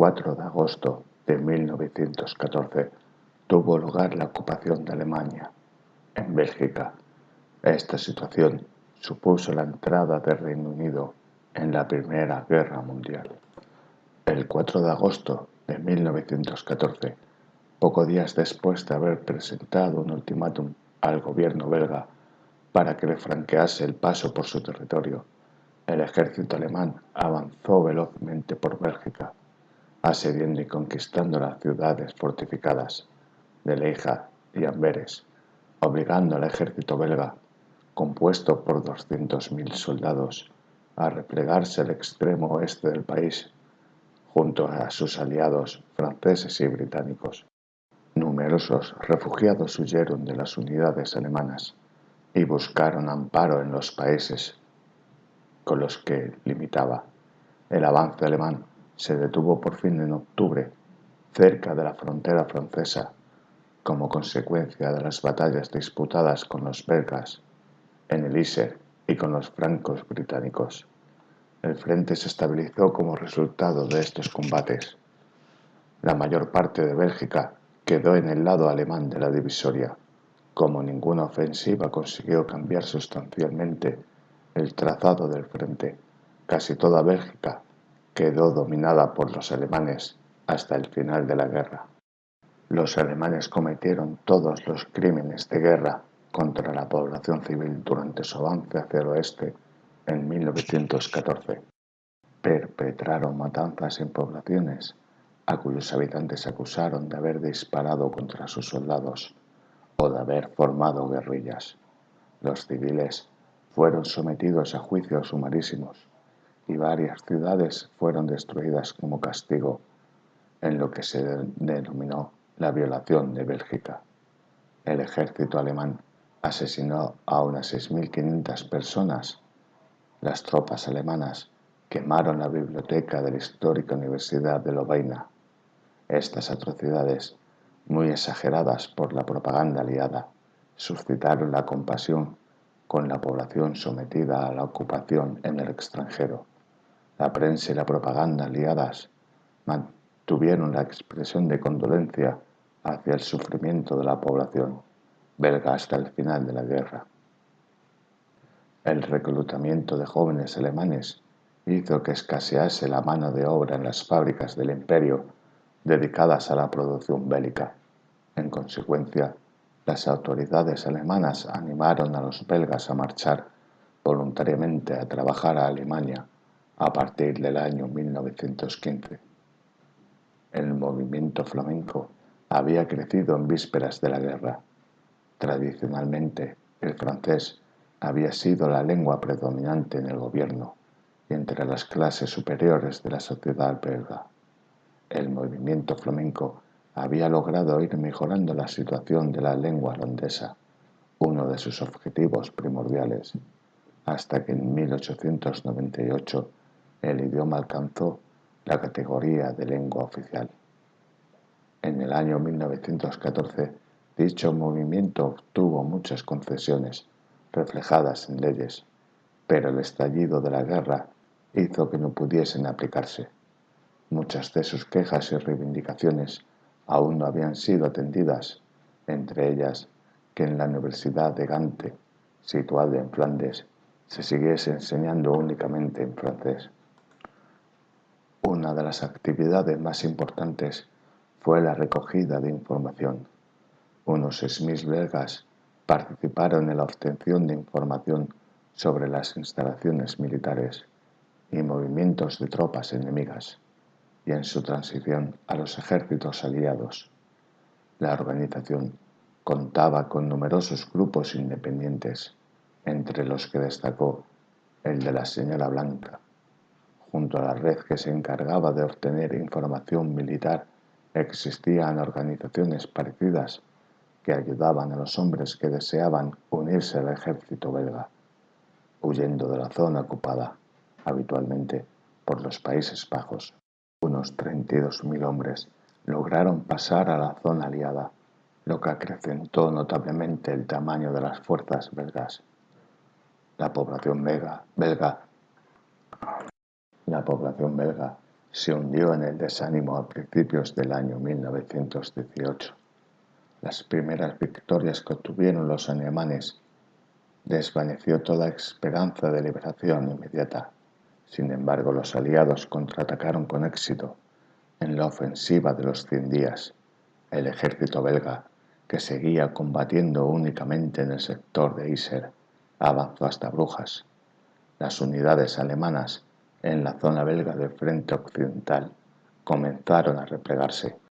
4 de agosto de 1914 tuvo lugar la ocupación de Alemania en Bélgica. Esta situación supuso la entrada del Reino Unido en la Primera Guerra Mundial. El 4 de agosto de 1914, pocos días después de haber presentado un ultimátum al gobierno belga para que le franquease el paso por su territorio, el ejército alemán avanzó velozmente por Bélgica, asediando y conquistando las ciudades fortificadas de Leija y Amberes, obligando al ejército belga, compuesto por 200.000 soldados, a replegarse al extremo oeste del país, junto a sus aliados franceses y británicos. Numerosos refugiados huyeron de las unidades alemanas y buscaron amparo en los países con los que limitaba. El avance alemán se detuvo por fin en octubre, cerca de la frontera francesa, como consecuencia de las batallas disputadas con los belgas en el Iser y con los francos británicos. El frente se estabilizó como resultado de estos combates. La mayor parte de Bélgica quedó en el lado alemán de la divisoria. Como ninguna ofensiva consiguió cambiar sustancialmente el trazado del frente, casi toda Bélgica quedó dominada por los alemanes hasta el final de la guerra. Los alemanes cometieron todos los crímenes de guerra contra la población civil durante su avance hacia el oeste en 1914. Perpetraron matanzas en poblaciones a cuyos habitantes acusaron de haber disparado contra sus soldados o de haber formado guerrillas. Los civiles fueron sometidos a juicios sumarísimos y varias ciudades fueron destruidas como castigo en lo que se denominó la violación de Bélgica. El ejército alemán asesinó a unas 6.500 personas. Las tropas alemanas quemaron la biblioteca de la histórica Universidad de Lovaina. Estas atrocidades, muy exageradas por la propaganda aliada, suscitaron la compasión con la población sometida a la ocupación en el extranjero. La prensa y la propaganda aliadas mantuvieron la expresión de condolencia hacia el sufrimiento de la población belga hasta el final de la guerra. El reclutamiento de jóvenes alemanes hizo que escasease la mano de obra en las fábricas del imperio dedicadas a la producción bélica. En consecuencia, las autoridades alemanas animaron a los belgas a marchar voluntariamente a trabajar a Alemania a partir del año 1915. El movimiento flamenco había crecido en vísperas de la guerra. Tradicionalmente, el francés había sido la lengua predominante en el gobierno y entre las clases superiores de la sociedad belga. El movimiento flamenco había logrado ir mejorando la situación de la lengua holandesa, uno de sus objetivos primordiales, hasta que en 1898 el idioma alcanzó la categoría de lengua oficial. En el año 1914, dicho movimiento obtuvo muchas concesiones, reflejadas en leyes, pero el estallido de la guerra hizo que no pudiesen aplicarse. Muchas de sus quejas y reivindicaciones aún no habían sido atendidas, entre ellas que en la Universidad de Gante, situada en Flandes, se siguiese enseñando únicamente en francés. Una de las actividades más importantes fue la recogida de información. Unos 6.000 belgas participaron en la obtención de información sobre las instalaciones militares y movimientos de tropas enemigas, y en su transición a los ejércitos aliados. La organización contaba con numerosos grupos independientes, entre los que destacó el de la Señora Blanca. Junto a la red que se encargaba de obtener información militar, existían organizaciones parecidas que ayudaban a los hombres que deseaban unirse al ejército belga, huyendo de la zona ocupada, habitualmente por los Países Bajos. Unos 32.000 hombres lograron pasar a la zona aliada, lo que acrecentó notablemente el tamaño de las fuerzas belgas. La población belga se hundió en el desánimo a principios del año 1918. Las primeras victorias que obtuvieron los alemanes desvaneció toda esperanza de liberación inmediata. Sin embargo, los aliados contraatacaron con éxito en la ofensiva de los 100 días. El ejército belga, que seguía combatiendo únicamente en el sector de Iser, avanzó hasta Brujas. Las unidades alemanas en la zona belga del frente occidental comenzaron a replegarse.